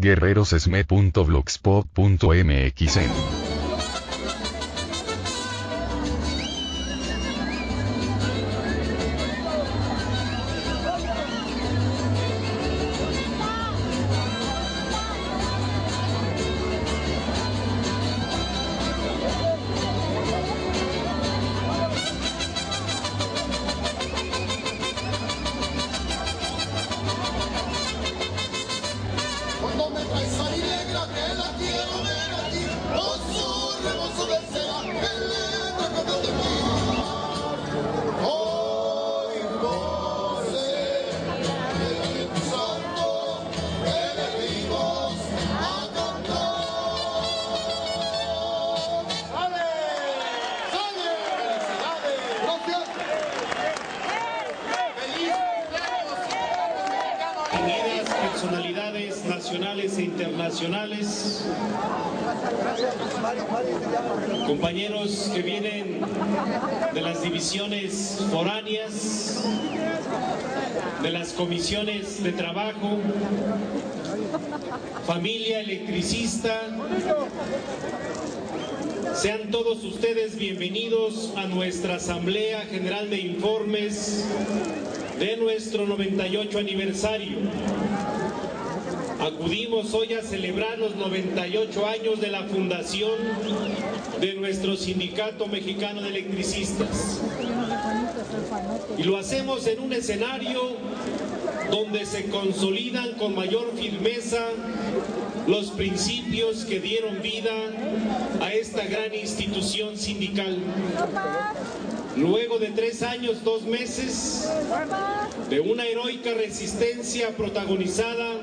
guerrerosesme.blogspot.mx. Personalidades nacionales e internacionales, compañeros que vienen de las divisiones foráneas, de las comisiones de trabajo, familia electricista, sean todos ustedes bienvenidos a nuestra Asamblea General de Informes de nuestro 98 aniversario. Acudimos hoy a celebrar los 98 años de la fundación de nuestro Sindicato Mexicano de Electricistas. Y lo hacemos en un escenario donde se consolidan con mayor firmeza los principios que dieron vida a esta gran institución sindical. Luego de 3 años, 2 meses de una heroica resistencia protagonizada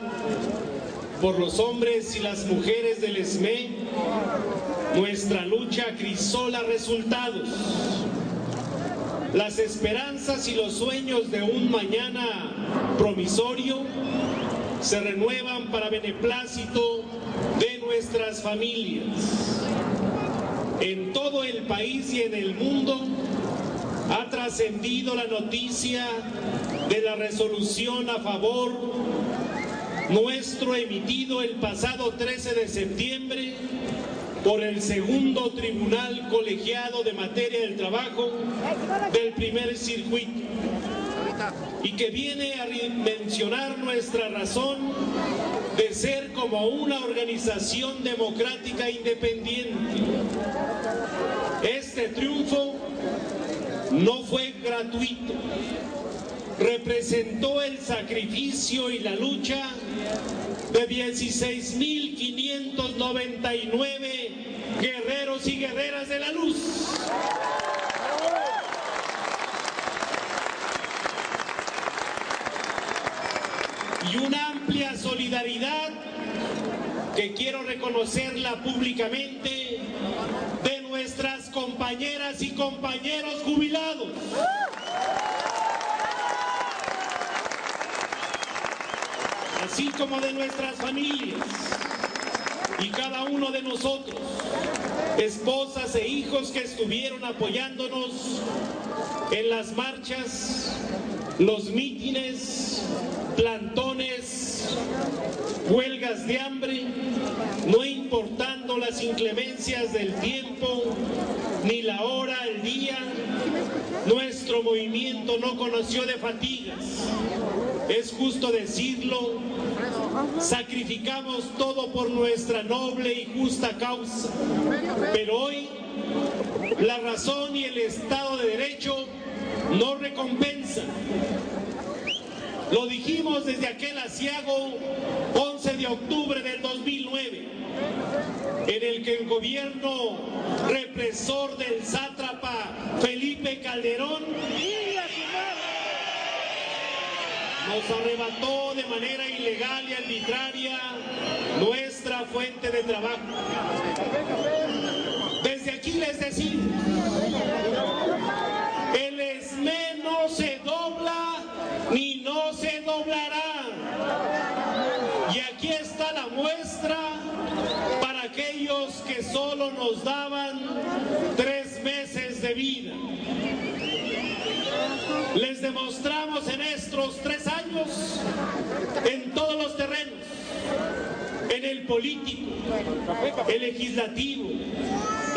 por los hombres y las mujeres del ESME, nuestra lucha crisola resultados. Las esperanzas y los sueños de un mañana promisorio se renuevan para beneplácito de nuestras familias. En todo el país y en el mundo ha trascendido la noticia de la resolución a favor nuestro emitido el pasado 13 de septiembre por el segundo Tribunal Colegiado de Materia del Trabajo del primer circuito, y que viene a mencionar nuestra razón de ser como una organización democrática independiente. Este triunfo no fue gratuito, representó el sacrificio y la lucha de 16.599 guerreros y guerreras de la luz. Y una amplia solidaridad que quiero reconocerla públicamente de nuestras compañeras y compañeros jubilados. Así como de nuestras familias y cada uno de nosotros, esposas e hijos que estuvieron apoyándonos en las marchas, los mítines, plantones, huelgas de hambre, no importando las inclemencias del tiempo, ni la hora, el día, nuestro movimiento no conoció de fatigas. Es justo decirlo, sacrificamos todo por nuestra noble y justa causa, pero hoy la razón y el Estado de Derecho no recompensan. Lo dijimos desde aquel aciago 11 de octubre del 2009, en el que el gobierno represor del sátrapa Felipe Calderón nos arrebató de manera ilegal y arbitraria nuestra fuente de trabajo. Desde aquí les decimos, el ESME no se dobla ni no se doblará. Y aquí está la muestra para aquellos que solo nos daban 3 meses de vida. Les demostramos en estos 3 años, en todos los terrenos, en el político, el legislativo,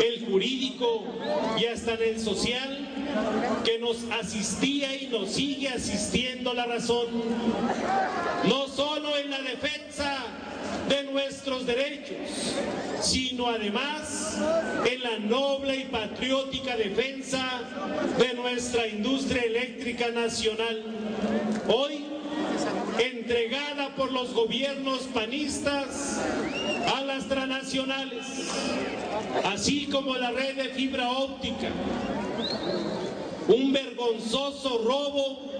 el jurídico y hasta en el social, que nos asistía y nos sigue asistiendo la razón, no solo en la defensa de nuestros derechos, sino además en la noble y patriótica defensa de nuestra industria eléctrica nacional, hoy entregada por los gobiernos panistas a las transnacionales, así como la red de fibra óptica, un vergonzoso robo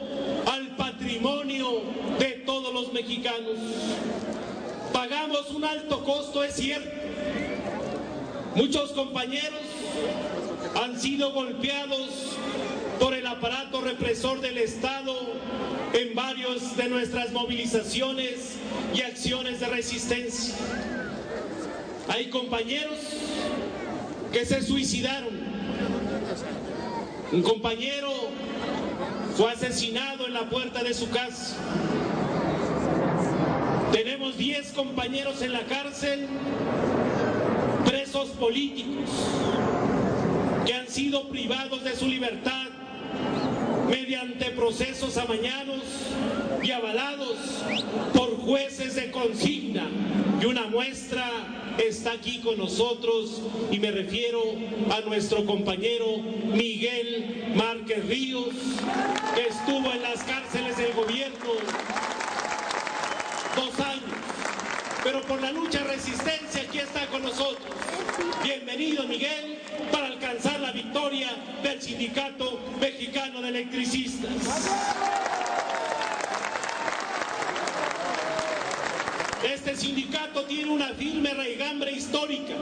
al patrimonio de todos los mexicanos. Pagamos un alto costo, es cierto. Muchos compañeros han sido golpeados por el aparato represor del Estado en varias de nuestras movilizaciones y acciones de resistencia. Hay compañeros que se suicidaron. Un compañero fue asesinado en la puerta de su casa. Tenemos 10 compañeros en la cárcel, presos políticos, que han sido privados de su libertad mediante procesos amañados y avalados por jueces de consigna. Y una muestra está aquí con nosotros, y me refiero a nuestro compañero Miguel Márquez Ríos, que estuvo en las cárceles del gobierno 2 años, pero por la lucha resistencia aquí está con nosotros. Bienvenido, Miguel, para alcanzar la victoria del Sindicato Mexicano de Electricistas. Este sindicato tiene una firme raigambre histórica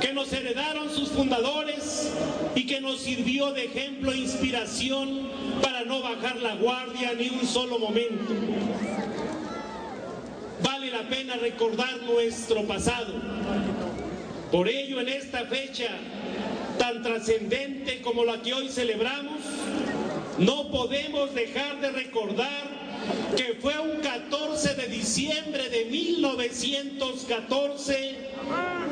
que nos heredaron sus fundadores y que nos sirvió de ejemplo e inspiración para no bajar la guardia ni un solo momento. Vale la pena recordar nuestro pasado. Por ello, en esta fecha tan trascendente como la que hoy celebramos, no podemos dejar de recordar que fue un 14 de diciembre de 1914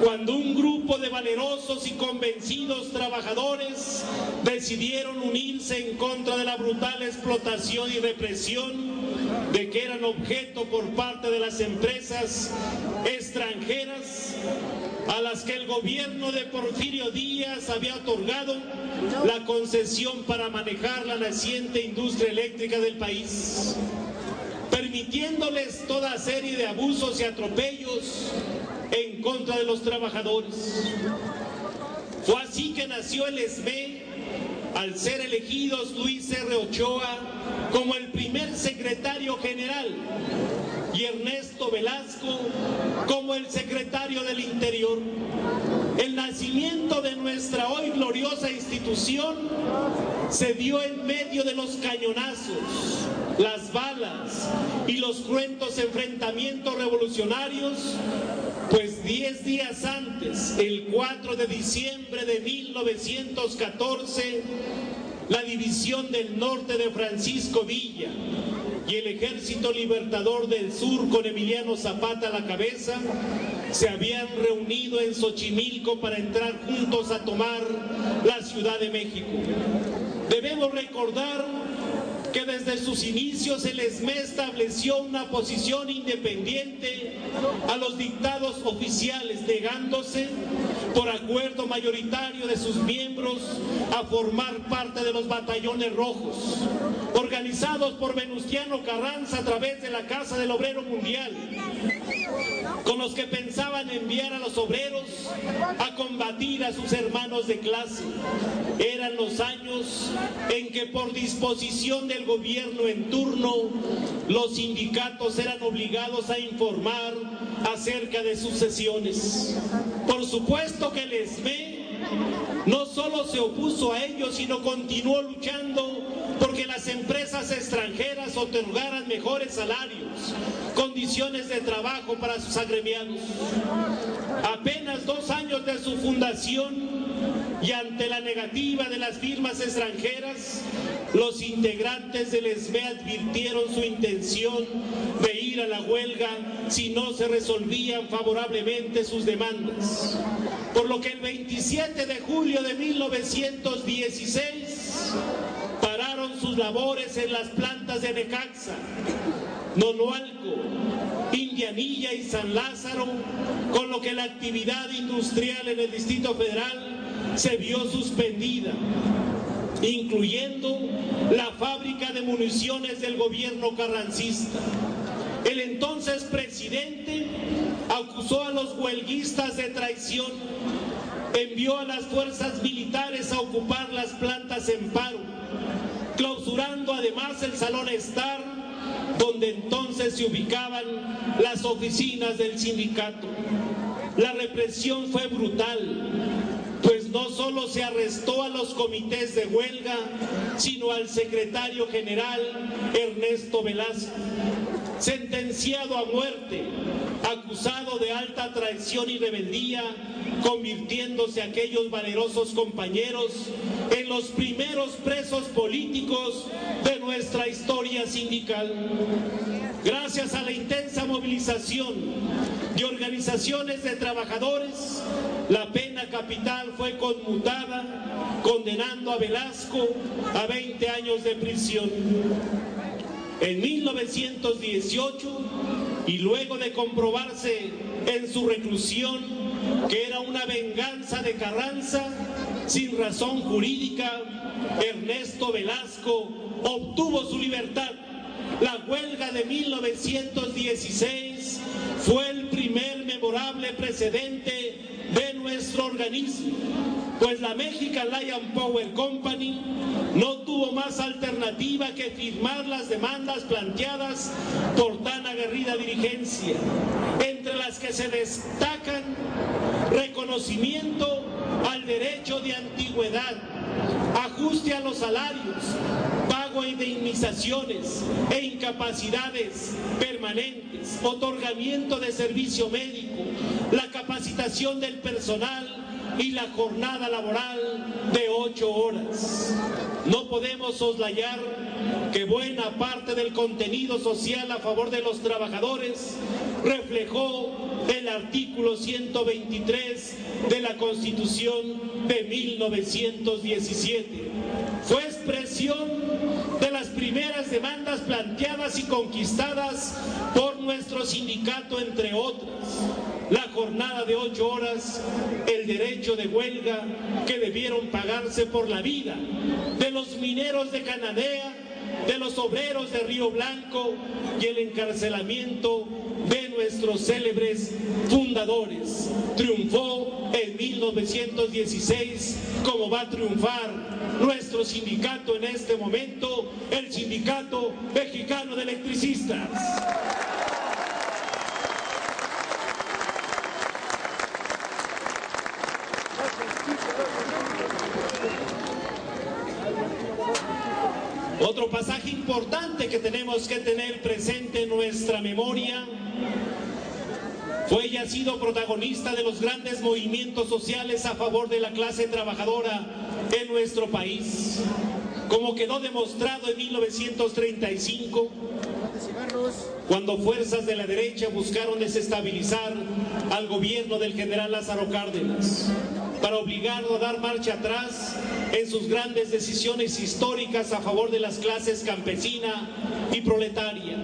cuando un grupo de valerosos y convencidos trabajadores decidieron unirse en contra de la brutal explotación y represión de que eran objeto por parte de las empresas extranjeras a las que el gobierno de Porfirio Díaz había otorgado la concesión para manejar la naciente industria eléctrica del país, permitiéndoles toda serie de abusos y atropellos en contra de los trabajadores. Fue así que nació el ESME, al ser elegidos Luis R. Ochoa como el primer secretario general y Ernesto Velasco como el secretario del Interior. El nacimiento de nuestra hoy gloriosa institución se dio en medio de los cañonazos, las balas y los cruentos enfrentamientos revolucionarios, pues 10 días antes, el 4 de diciembre de 1914, la División del Norte de Francisco Villa y el Ejército Libertador del Sur con Emiliano Zapata a la cabeza se habían reunido en Xochimilco para entrar juntos a tomar la Ciudad de México. Debemos recordar que desde sus inicios el ESME estableció una posición independiente a los dictados oficiales, negándose por acuerdo mayoritario de sus miembros a formar parte de los batallones rojos, organizados por Venustiano Carranza a través de la Casa del Obrero Mundial, con los que pensaban enviar a los obreros a combatir a sus hermanos de clase. Eran los años en que por disposición del gobierno en turno, los sindicatos eran obligados a informar acerca de sus sesiones. Por supuesto que el ESME no solo se opuso a ellos, sino continuó luchando porque las empresas extranjeras otorgaran mejores salarios, condiciones de trabajo para sus agremiados. Apenas 2 años de su fundación y ante la negativa de las firmas extranjeras, los integrantes del ESME advirtieron su intención de ir ir a la huelga si no se resolvían favorablemente sus demandas. Por lo que el 27 de julio de 1916 pararon sus labores en las plantas de Necaxa, Nonualco, Indianilla y San Lázaro, con lo que la actividad industrial en el Distrito Federal se vio suspendida, incluyendo la fábrica de municiones del gobierno carrancista. El entonces presidente acusó a los huelguistas de traición, envió a las fuerzas militares a ocupar las plantas en paro, clausurando además el Salón Star, donde entonces se ubicaban las oficinas del sindicato. La represión fue brutal, pues no solo se arrestó a los comités de huelga, sino al secretario general Ernesto Velasco, sentenciado a muerte, acusado de alta traición y rebeldía, convirtiéndose aquellos valerosos compañeros en los primeros presos políticos de nuestra historia sindical. Gracias a la intensa movilización de organizaciones de trabajadores, la pena capital fue conmutada, condenando a Velasco a 20 años de prisión. En 1918, y luego de comprobarse en su reclusión que era una venganza de Carranza sin razón jurídica, Ernesto Velasco obtuvo su libertad. La huelga de 1916 fue el primer memorable precedente de nuestro organismo, pues la Mexican Lion Power Company no tuvo más alternativa que firmar las demandas planteadas por tan aguerrida dirigencia, entre las que se destacan reconocimiento al derecho de antigüedad, ajuste a los salarios, pago de indemnizaciones e incapacidades permanentes, otorgamiento de servicio médico, la capacitación del personal y la jornada laboral de 8 horas. No podemos soslayar que buena parte del contenido social a favor de los trabajadores reflejó el artículo 123 de la Constitución de 1917. Fue expresión de las primeras demandas planteadas y conquistadas por nuestro sindicato, entre otras: la jornada de 8 horas, el derecho de huelga que debieron pagarse por la vida de los mineros de Cananea, de los obreros de Río Blanco y el encarcelamiento de nuestros célebres fundadores. Triunfó en 1916, como va a triunfar nuestro sindicato en este momento, el Sindicato Mexicano de Electricistas. Otro pasaje importante que tenemos que tener presente en nuestra memoria fue y ha sido protagonista de los grandes movimientos sociales a favor de la clase trabajadora en nuestro país, como quedó demostrado en 1935, cuando fuerzas de la derecha buscaron desestabilizar al gobierno del general Lázaro Cárdenas para obligarlo a dar marcha atrás en sus grandes decisiones históricas a favor de las clases campesina y proletaria.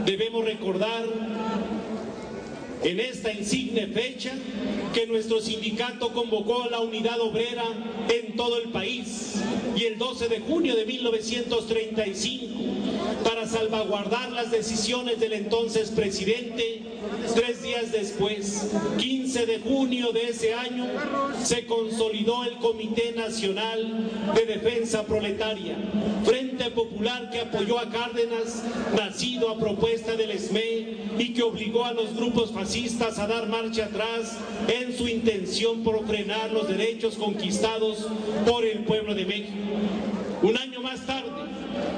Debemos recordar en esta insigne fecha que nuestro sindicato convocó a la unidad obrera en todo el país, y el 12 de junio de 1935, para salvaguardar las decisiones del entonces presidente, 3 días después, 15 de junio de ese año, se consolidó el Comité Nacional de Defensa Proletaria, Frente Popular, que apoyó a Cárdenas, nacido a propuesta del SME, y que obligó a los grupos fascistas a dar marcha atrás en su intención por frenar los derechos conquistados por el pueblo de México. Un año más tarde,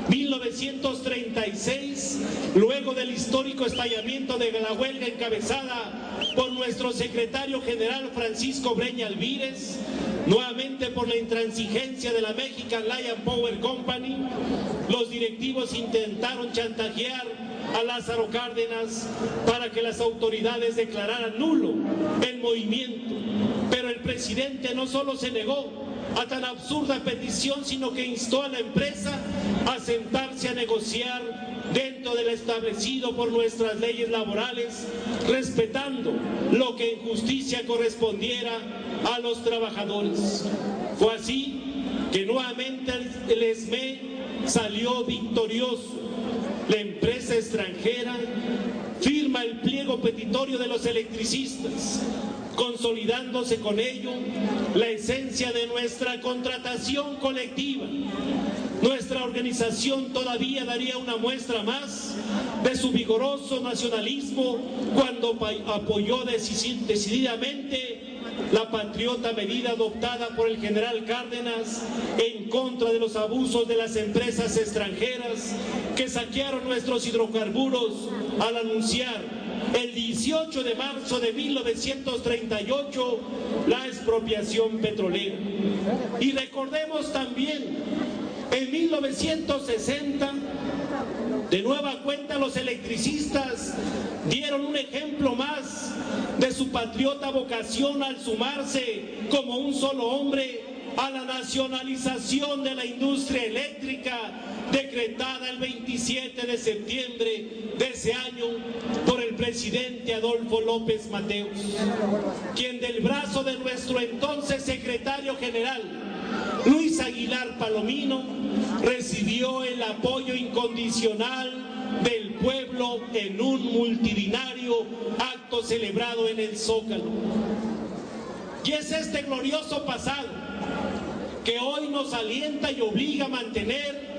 1936, luego del histórico estallamiento de la huelga encabezada por nuestro secretario general Francisco Breña Alvírez, nuevamente por la intransigencia de la Mexican Lion Power Company, los directivos intentaron chantajear a Lázaro Cárdenas para que las autoridades declararan nulo el movimiento. Pero el presidente no solo se negó a tan absurda petición, sino que instó a la empresa a sentarse a negociar dentro del establecido por nuestras leyes laborales, respetando lo que en justicia correspondiera a los trabajadores. Fue así que nuevamente el SME salió victorioso. La empresa extranjera firma el pliego petitorio de los electricistas, consolidándose con ello la esencia de nuestra contratación colectiva. Nuestra organización todavía daría una muestra más de su vigoroso nacionalismo cuando apoyó decididamente la patriota medida adoptada por el general Cárdenas en contra de los abusos de las empresas extranjeras que saquearon nuestros hidrocarburos al anunciar el 18 de marzo de 1938 la expropiación petrolera. Y recordemos también, en 1960, de nueva cuenta, los electricistas dieron un ejemplo más de su patriota vocación al sumarse como un solo hombre a la nacionalización de la industria eléctrica decretada el 27 de septiembre de ese año por el presidente Adolfo López Mateos, quien del brazo de nuestro entonces secretario general Luis Aguilar Palomino recibió el apoyo incondicional del pueblo en un multitudinario acto celebrado en el Zócalo. Y es este glorioso pasado que hoy nos alienta y obliga a mantener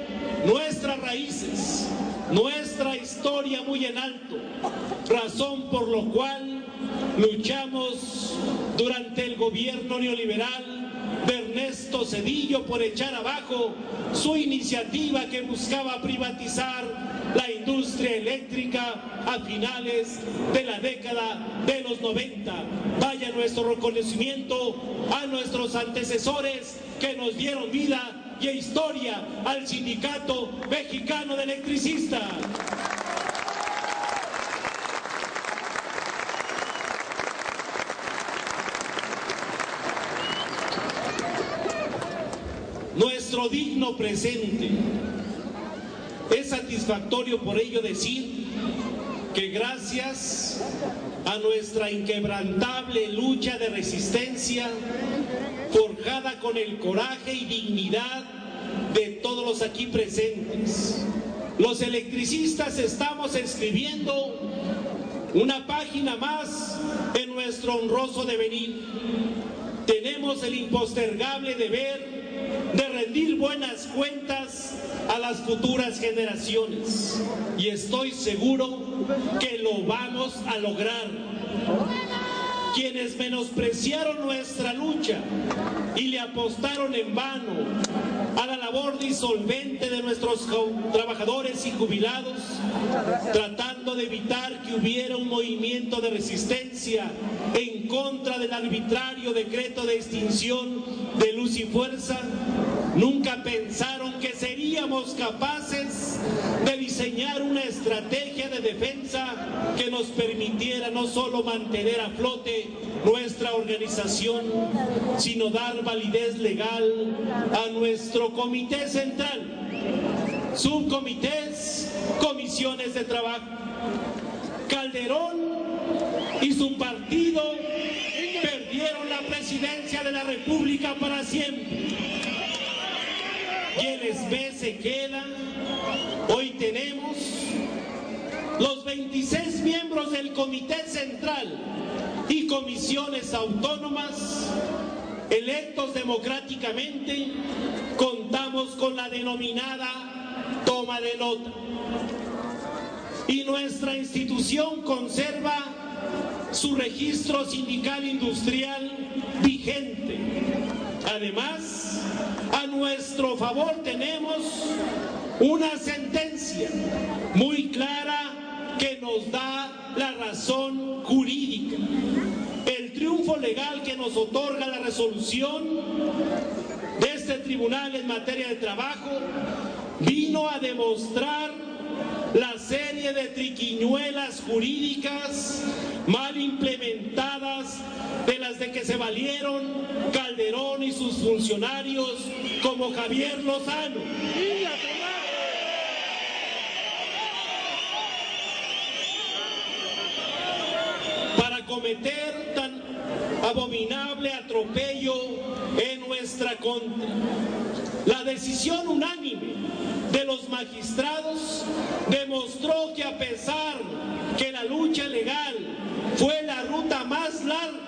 nuestras raíces, nuestra historia muy en alto, razón por lo cual luchamos durante el gobierno neoliberal de Ernesto Zedillo por echar abajo su iniciativa que buscaba privatizar la industria eléctrica a finales de la década de los 90. Vaya nuestro reconocimiento a nuestros antecesores que nos dieron vida y historia al Sindicato Mexicano de Electricistas. Nuestro digno presente. Es satisfactorio por ello decir que gracias a nuestra inquebrantable lucha de resistencia, forjada con el coraje y dignidad de todos los aquí presentes, los electricistas estamos escribiendo una página más en nuestro honroso devenir. Tenemos el impostergable deber de rendir buenas cuentas a las futuras generaciones y estoy seguro que lo vamos a lograr. Quienes menospreciaron nuestra lucha y le apostaron en vano a la labor disolvente de nuestros trabajadores y jubilados, tratando de evitar que hubiera un movimiento de resistencia en contra del arbitrario decreto de extinción de Luz y Fuerza, nunca pensaron que seríamos capaces de diseñar una estrategia de defensa que nos permitiera no solo mantener a flote nuestra organización, sino dar validez legal a nuestro comité central, subcomités, comisiones de trabajo. Calderón y su partido perdieron la presidencia de la República para siempre. Y el SME se queda. Hoy tenemos los 26 miembros del Comité Central y comisiones autónomas electos democráticamente. Contamos con la denominada toma de nota. Y nuestra institución conserva su registro sindical industrial vigente. Además, a nuestro favor tenemos una sentencia muy clara que nos da la razón jurídica. El triunfo legal que nos otorga la resolución de este tribunal en materia de trabajo vino a demostrar la serie de triquiñuelas jurídicas mal implementadas de las de que se valieron Calderón y sus funcionarios como Javier Lozano. Para cometer tan abominable atropello en nuestra contra. La decisión unánime de los magistrados demostró que a pesar que la lucha legal fue la ruta más larga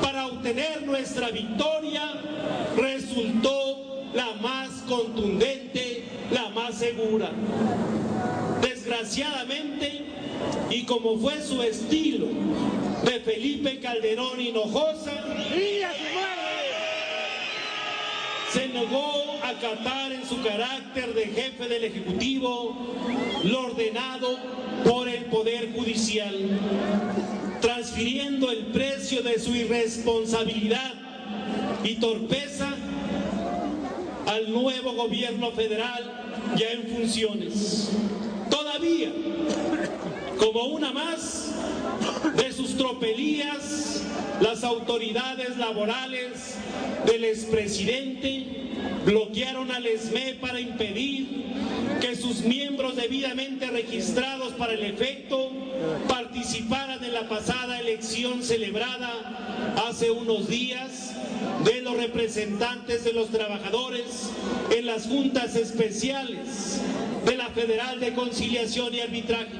para obtener nuestra victoria, resultó la más contundente, la más segura. Desgraciadamente, y como fue su estilo de Felipe Calderón Hinojosa, se negó a acatar en su carácter de jefe del Ejecutivo lo ordenado por el Poder Judicial, transfiriendo el precio de su irresponsabilidad y torpeza al nuevo gobierno federal ya en funciones. Todavía, como una más de sus tropelías, las autoridades laborales del expresidente bloquearon al ESME para impedir que sus miembros debidamente registrados para el efecto participaran en la pasada elección celebrada hace unos días de los representantes de los trabajadores en las juntas especiales de la Federal de Conciliación y Arbitraje,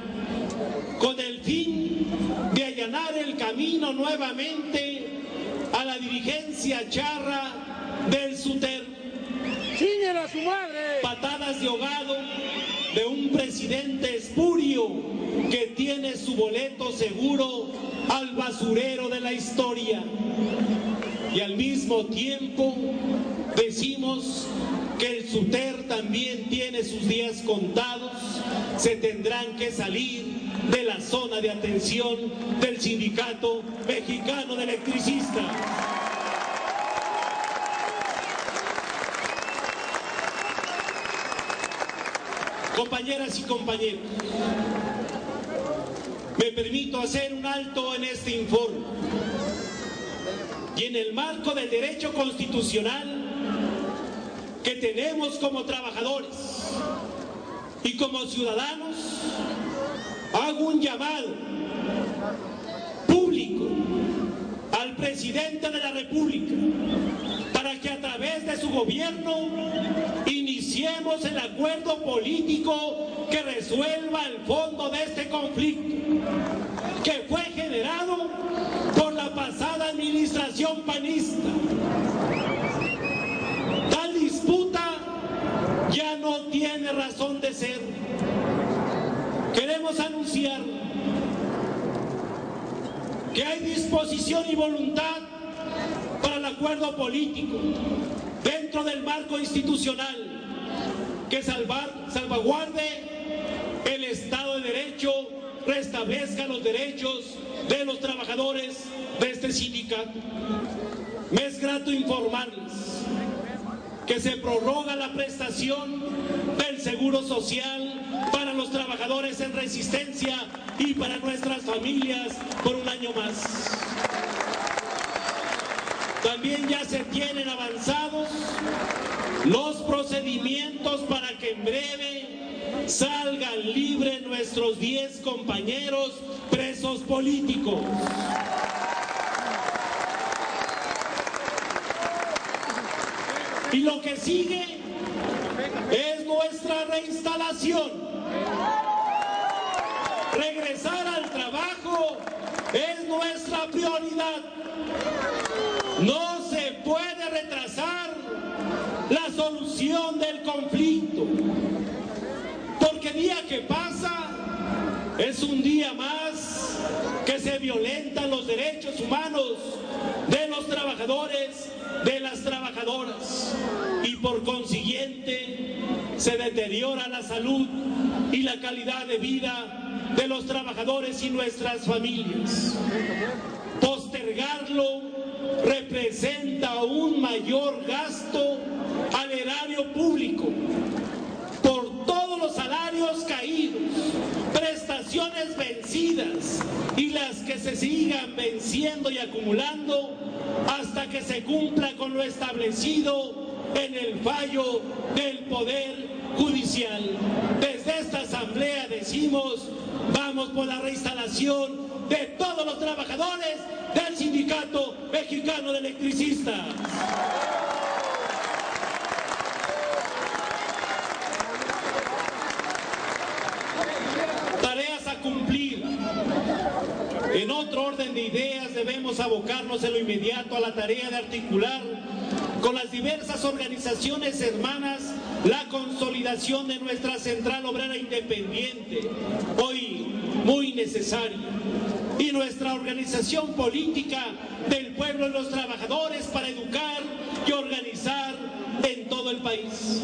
con el fin de allanar el camino nuevamente a la dirigencia charra del SUTER. ¡Chinguen a su madre! Patadas de ahogado de un presidente espurio que tiene su boleto seguro al basurero de la historia. Y al mismo tiempo decimos que el SUTER también tiene sus días contados, se tendrán que salir de la zona de atención del Sindicato Mexicano de Electricistas. Compañeras y compañeros, me permito hacer un alto en este informe y en el marco del derecho constitucional que tenemos como trabajadores y como ciudadanos, hago un llamado público al presidente de la República para que a través de su gobierno iniciemos el acuerdo político que resuelva el fondo de este conflicto, que fue generado por la pasada administración panista. Tal disputa ya no tiene razón de ser. Queremos anunciar que hay disposición y voluntad para el acuerdo político dentro del marco institucional que salvaguarde el Estado de Derecho, restablezca los derechos de los trabajadores de este sindicato. Me es grato informarles que se prorroga la prestación del Seguro Social para los trabajadores en resistencia y para nuestras familias por un año más. También ya se tienen avanzados los procedimientos para que en breve salgan libres nuestros 10 compañeros presos políticos. Y lo que sigue es nuestra reinstalación. Regresar al trabajo es nuestra prioridad. No se puede retrasar la solución del conflicto, porque día que pasa es un día más que se violentan los derechos humanos de los trabajadores, de las trabajadoras, y por consiguiente se deteriora la salud y la calidad de vida de los trabajadores y nuestras familias. Postergarlo representa un mayor gasto al erario público por todos los salarios caídos, prestaciones vencidas y las que se sigan venciendo y acumulando hasta que se cumpla con lo establecido en el fallo del Poder Judicial. Desde esta asamblea decimos, vamos por la reinstalación de todos los trabajadores del Sindicato Mexicano de Electricistas. Tareas a cumplir. En otro orden de ideas, debemos abocarnos en lo inmediato a la tarea de articular con las diversas organizaciones hermanas la consolidación de nuestra Central Obrera Independiente, hoy muy necesaria, y nuestra organización política del pueblo y los trabajadores para educar y organizar en todo el país.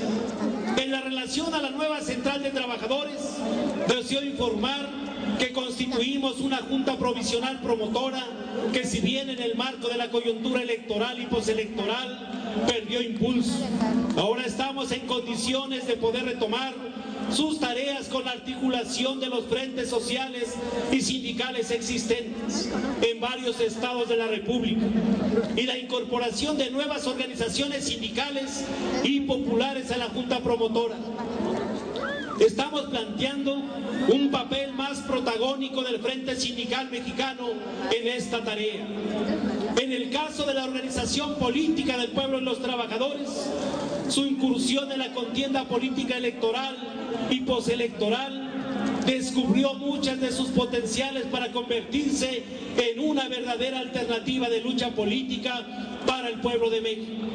En la relación a la nueva Central de Trabajadores, deseo informar que constituimos una junta provisional promotora que, si bien en el marco de la coyuntura electoral y postelectoral perdió impulso, ahora estamos en condiciones de poder retomar sus tareas con la articulación de los frentes sociales y sindicales existentes en varios estados de la República y la incorporación de nuevas organizaciones sindicales y populares a la junta promotora. Estamos planteando un papel más protagónico del Frente Sindical Mexicano en esta tarea. En el caso de la organización política del pueblo y los trabajadores, su incursión en la contienda política electoral y postelectoral descubrió muchas de sus potenciales para convertirse en una verdadera alternativa de lucha política para el pueblo de México.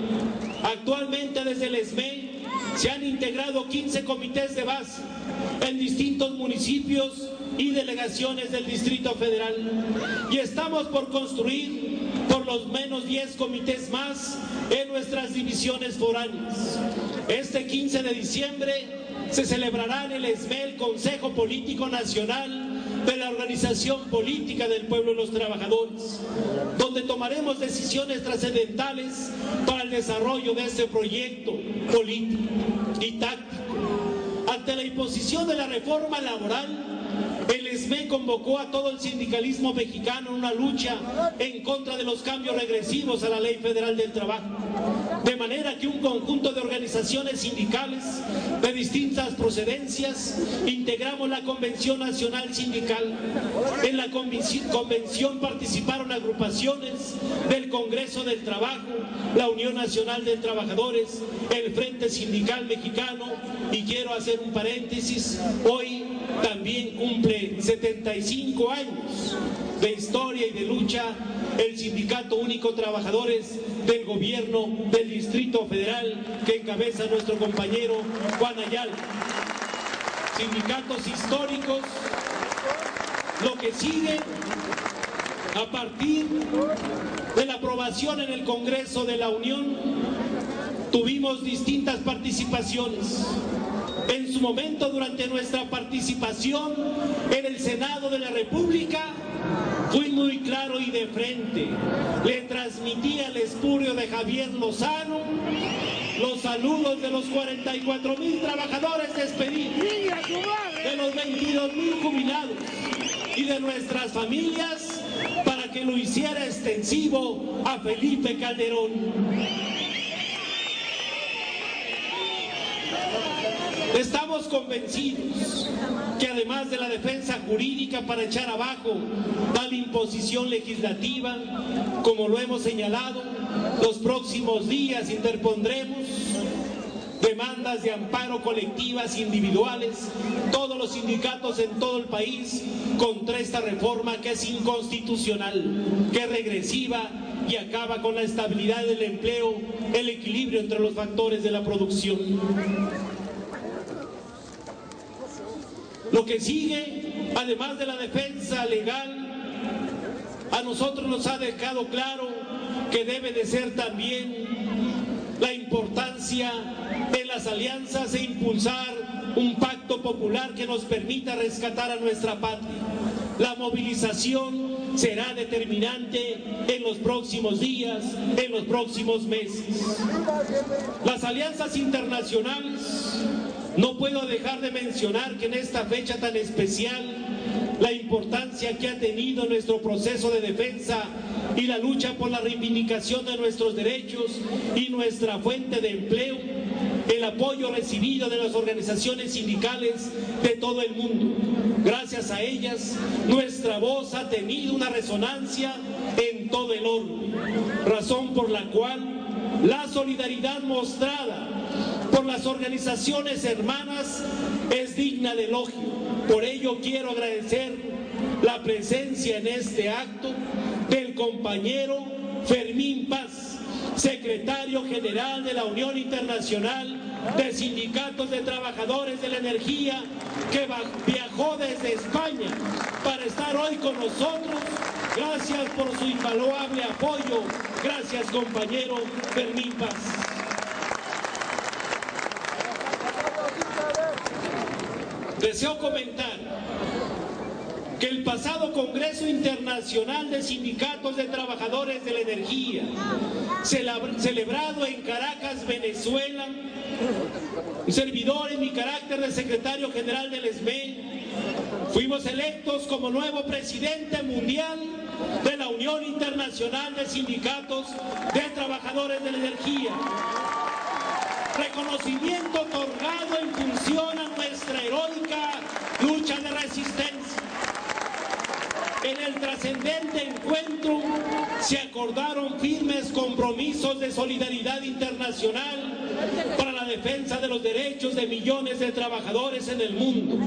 Actualmente, desde el SME se han integrado 15 comités de base en distintos municipios y delegaciones del Distrito Federal, y estamos por construir por lo menos 10 comités más en nuestras divisiones foráneas. Este 15 de diciembre se celebrará en el SME el Consejo Político Nacional de la Organización Política del Pueblo y los Trabajadores, donde tomaremos decisiones trascendentales para el desarrollo de este proyecto político y táctico. Ante la imposición de la reforma laboral, el SME convocó a todo el sindicalismo mexicano en una lucha en contra de los cambios regresivos a la Ley Federal del Trabajo, de manera que un conjunto de organizaciones sindicales de distintas procedencias integramos la Convención Nacional Sindical. En la convención participaron agrupaciones del Congreso del Trabajo, la Unión Nacional de Trabajadores, el Frente Sindical Mexicano, y quiero hacer un paréntesis, hoy también cumple 75 años de historia y de lucha el Sindicato Único Trabajadores del Gobierno del Distrito Federal, que encabeza nuestro compañero Juan Ayala. Sindicatos históricos. Lo que sigue, a partir de la aprobación en el Congreso de la Unión, tuvimos distintas participaciones. En su momento, durante nuestra participación en el Senado de la República, fui muy claro y de frente. Le transmití al espúreo de Javier Lozano los saludos de los 44,000 trabajadores despedidos, de los 22,000 jubilados y de nuestras familias, para que lo hiciera extensivo a Felipe Calderón. Estamos convencidos que, además de la defensa jurídica para echar abajo tal imposición legislativa, como lo hemos señalado, los próximos días interpondremos demandas de amparo colectivas e individuales, todos los sindicatos en todo el país, contra esta reforma que es inconstitucional, que es regresiva y acaba con la estabilidad del empleo, el equilibrio entre los factores de la producción. Lo que sigue, además de la defensa legal, a nosotros nos ha dejado claro que debe de ser también la importancia de las alianzas e impulsar un pacto popular que nos permita rescatar a nuestra patria. La movilización será determinante en los próximos días, en los próximos meses. Las alianzas internacionales No puedo dejar de mencionar que en esta fecha tan especial, la importancia que ha tenido nuestro proceso de defensa y la lucha por la reivindicación de nuestros derechos y nuestra fuente de empleo, el apoyo recibido de las organizaciones sindicales de todo el mundo. Gracias a ellas, nuestra voz ha tenido una resonancia en todo el orbe, razón por la cual la solidaridad mostrada por las organizaciones hermanas es digna de elogio. Por ello quiero agradecer la presencia en este acto del compañero Fermín Paz, secretario general de la Unión Internacional de Sindicatos de Trabajadores de la Energía, que viajó desde España para estar hoy con nosotros. Gracias por su invaluable apoyo. Gracias, compañero Fermín Paz. Deseo comentar que el pasado Congreso Internacional de Sindicatos de Trabajadores de la Energía, celebrado en Caracas, Venezuela, un servidor en mi carácter de secretario general del SME, fuimos electos como nuevo presidente mundial de la Unión Internacional de Sindicatos de Trabajadores de la Energía. Reconocimiento otorgado en función a nuestra heroica lucha de resistencia. En el trascendente encuentro se acordaron firmes compromisos de solidaridad internacional para la defensa de los derechos de millones de trabajadores en el mundo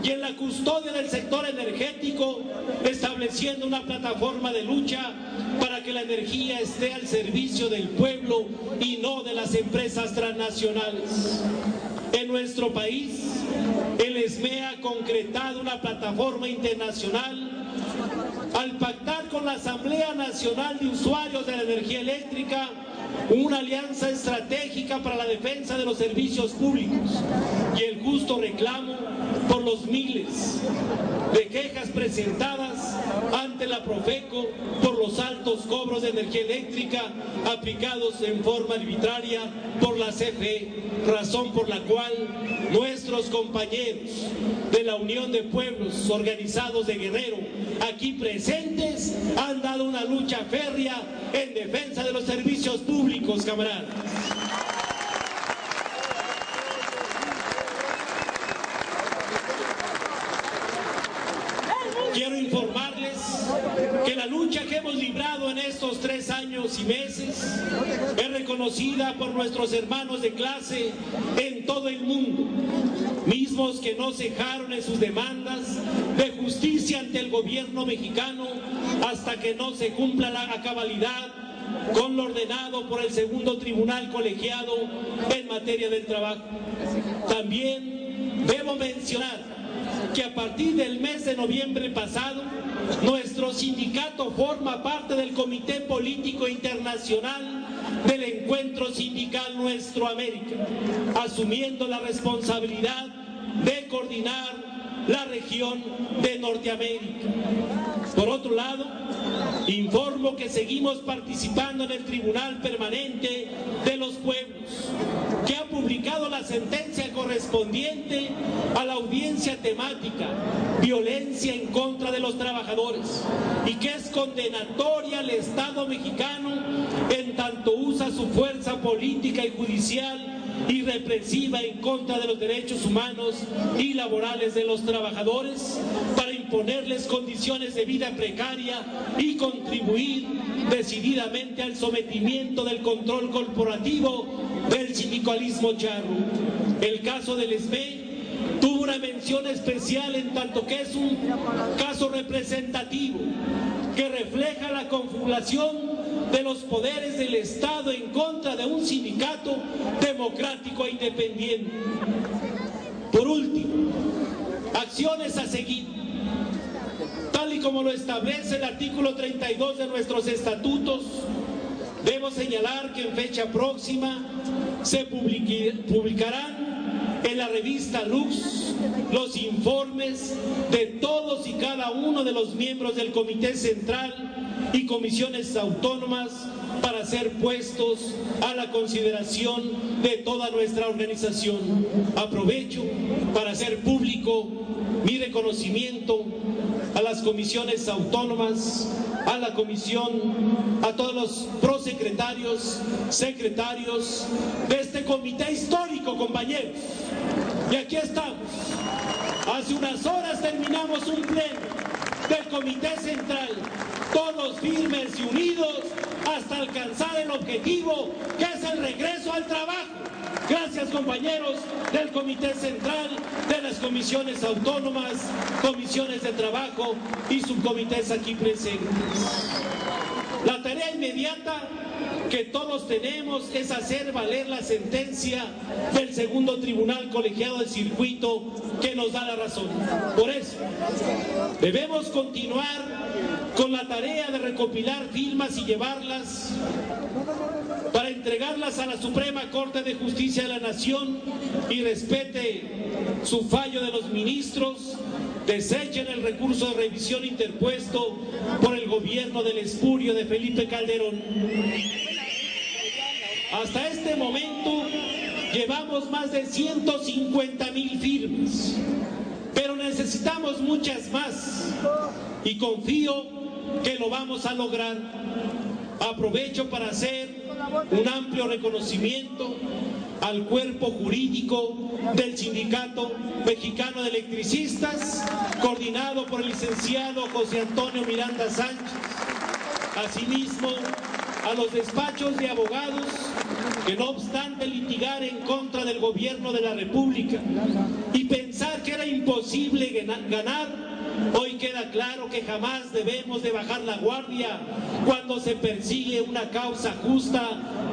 y en la custodia del sector energético, estableciendo una plataforma de lucha para que la energía esté al servicio del pueblo y no de las empresas transnacionales. En nuestro país, el SME ha concretado una plataforma internacional al pactar con la Asamblea Nacional de Usuarios de la Energía Eléctrica una alianza estratégica para la defensa de los servicios públicos y el justo reclamo por los miles de quejas presentadas ante la Profeco por los altos cobros de energía eléctrica aplicados en forma arbitraria por la CFE, razón por la cual nuestros compañeros de la Unión de Pueblos Organizados de Guerrero, aquí presentes, han dado una lucha férrea en defensa de los servicios públicos, camaradas. Quiero informarles que la lucha que hemos librado en estos 3 años y meses es reconocida por nuestros hermanos de clase en todo el mundo, mismos que no cejaron en sus demandas de justicia ante el gobierno mexicano hasta que no se cumpla a cabalidad con lo ordenado por el segundo tribunal colegiado en materia del trabajo. También debo mencionar que a partir del mes de noviembre pasado, nuestro sindicato forma parte del Comité Político Internacional del Encuentro Sindical Nuestro América, asumiendo la responsabilidad de coordinar la región de Norteamérica. Por otro lado, informo que seguimos participando en el Tribunal Permanente de los Pueblos, que ha publicado la sentencia correspondiente a la audiencia temática Violencia en contra de los trabajadores y que es condenatoria al Estado mexicano en tanto usa su fuerza política y judicial y represiva en contra de los derechos humanos y laborales de los trabajadores para imponerles condiciones de vida precaria y contribuir decididamente al sometimiento del control corporativo del sindicalismo charro. El caso del SME tuvo una mención especial en tanto que es un caso representativo que refleja la confabulación de los poderes del Estado en contra de un sindicato democrático e independiente. Por último, acciones a seguir. Tal y como lo establece el artículo 32 de nuestros estatutos, debo señalar que en fecha próxima se publicarán en la revista Lux los informes de todos y cada uno de los miembros del Comité Central y comisiones autónomas para ser puestos a la consideración de toda nuestra organización. Aprovecho para hacer público mi reconocimiento a las comisiones autónomas, a la comisión, a todos los prosecretarios, secretarios de este comité histórico, compañeros. Y aquí estamos. Hace unas horas terminamos un pleno del Comité Central, todos firmes y unidos hasta alcanzar el objetivo, que es el regreso al trabajo. Gracias, compañeros del Comité Central, de las comisiones autónomas, comisiones de trabajo y subcomités aquí presentes. La tarea inmediata que todos tenemos es hacer valer la sentencia del segundo tribunal colegiado del circuito que nos da la razón. Por eso debemos continuar con la tarea de recopilar firmas y llevarlas para entregarlas a la Suprema Corte de Justicia de la Nación y respete su fallo de los ministros, desechen el recurso de revisión interpuesto por el gobierno del espurio de Felipe Calderón. Hasta este momento llevamos más de 150,000 firmas, pero necesitamos muchas más y confío que lo vamos a lograr. Aprovecho para hacer un amplio reconocimiento al cuerpo jurídico del Sindicato Mexicano de Electricistas, coordinado por el licenciado José Antonio Miranda Sánchez. Asimismo, a los despachos de abogados que, no obstante litigar en contra del gobierno de la República y pensar que era imposible ganar, hoy queda claro que jamás debemos de bajar la guardia cuando se persigue una causa justa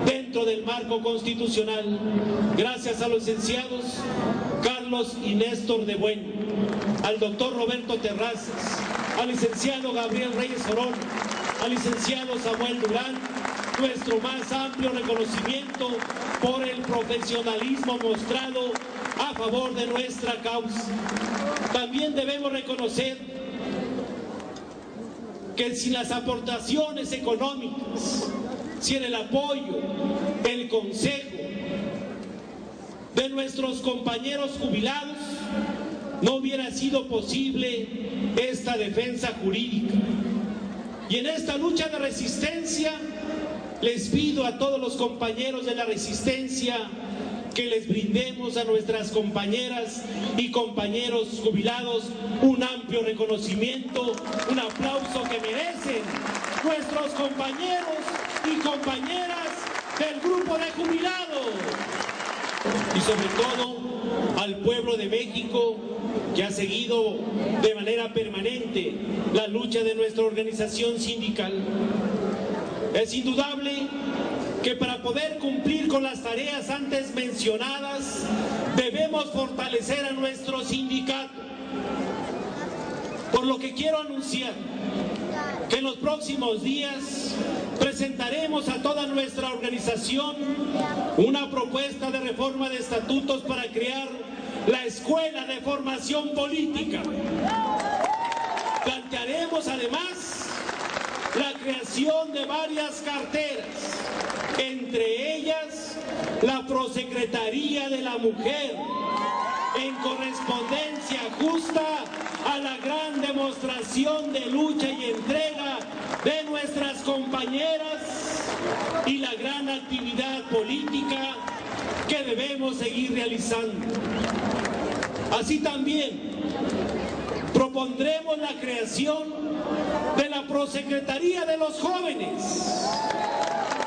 dentro del marco constitucional. Gracias a los licenciados Carlos y Néstor de Bueno, al doctor Roberto Terrazas, al licenciado Gabriel Reyes Orón, al licenciado Samuel Durán, nuestro más amplio reconocimiento por el profesionalismo mostrado a favor de nuestra causa. También debemos reconocer que sin las aportaciones económicas, sin el apoyo, el consejo de nuestros compañeros jubilados, no hubiera sido posible esta defensa jurídica. Y en esta lucha de resistencia, les pido a todos los compañeros de la resistencia que les brindemos a nuestras compañeras y compañeros jubilados un amplio reconocimiento, un aplauso que merecen nuestros compañeros y compañeras del grupo de jubilados. Y sobre todo al pueblo de México, que ha seguido de manera permanente la lucha de nuestra organización sindical. Es indudable que para poder cumplir con las tareas antes mencionadas, debemos fortalecer a nuestro sindicato. Por lo que quiero anunciar que en los próximos días presentaremos a toda nuestra organización una propuesta de reforma de estatutos para crear la Escuela de Formación Política. Plantearemos además la creación de varias carteras, entre ellas la Prosecretaría de la Mujer, en correspondencia justa a la gran demostración de lucha y entrega de nuestras compañeras y la gran actividad política que debemos seguir realizando. Así también propondremos la creación de la Prosecretaría de los Jóvenes,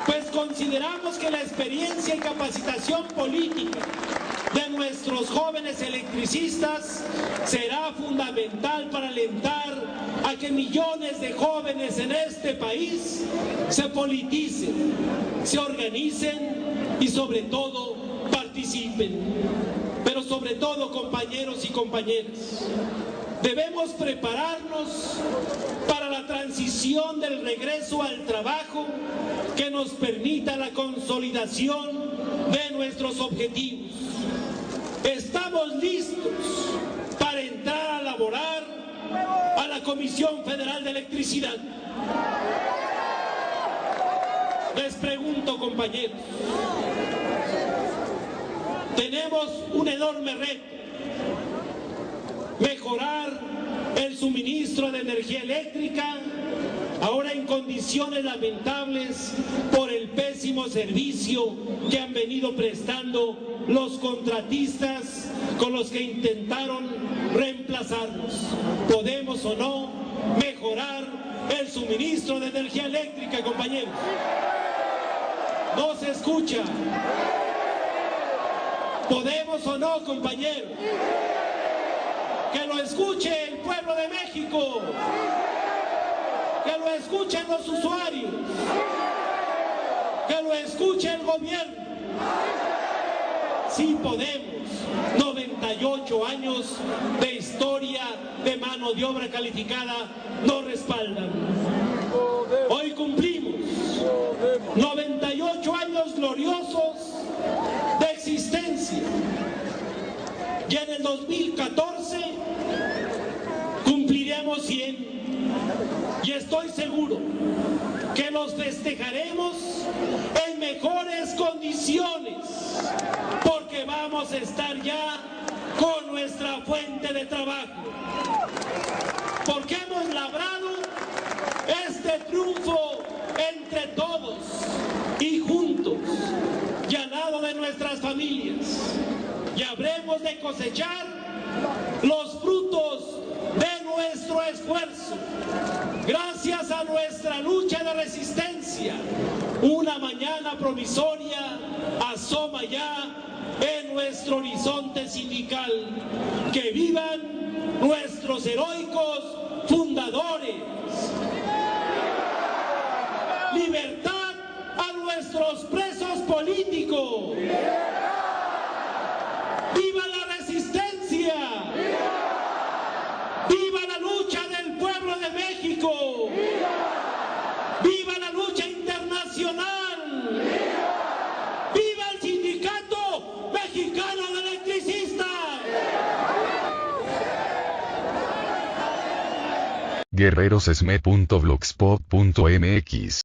pues consideramos que la experiencia y capacitación política de nuestros jóvenes electricistas será fundamental para alentar a que millones de jóvenes en este país se politicen, se organicen y sobre todo participen. Pero sobre todo, compañeros y compañeras, debemos prepararnos para la transición del regreso al trabajo que nos permita la consolidación de nuestros objetivos. Estamos listos para entrar a laborar a la la Comisión Federal de Electricidad. Les pregunto, compañeros, tenemos un enorme reto: mejorar el suministro de energía eléctrica, ahora en condiciones lamentables por el pésimo servicio que han venido prestando los contratistas con los que intentaron reemplazarnos. ¿Podemos o no mejorar el suministro de energía eléctrica, compañeros? No se escucha. ¿Podemos o no, compañeros? Que lo escuche el pueblo de México. Que lo escuchen los usuarios, que lo escuche el gobierno. Sí podemos. 98 años de historia de mano de obra calificada nos respaldan. Hoy cumplimos 98 años gloriosos de existencia. Y en el 2014 cumpliremos 100. Y estoy seguro que los festejaremos en mejores condiciones, porque vamos a estar ya con nuestra fuente de trabajo, porque hemos labrado este triunfo entre todos y juntos y al lado de nuestras familias, y habremos de cosechar los frutos de nuestro esfuerzo. Gracias a nuestra lucha de resistencia, una mañana provisoria asoma ya en nuestro horizonte sindical. Que vivan nuestros heroicos fundadores. Libertad a nuestros presos políticos. ¡Viva la resistencia! ¡Viva la lucha del pueblo de México! ¡Viva la lucha internacional! ¡Viva el Sindicato Mexicano de Electricistas! guerrerosesme.blogspot.mx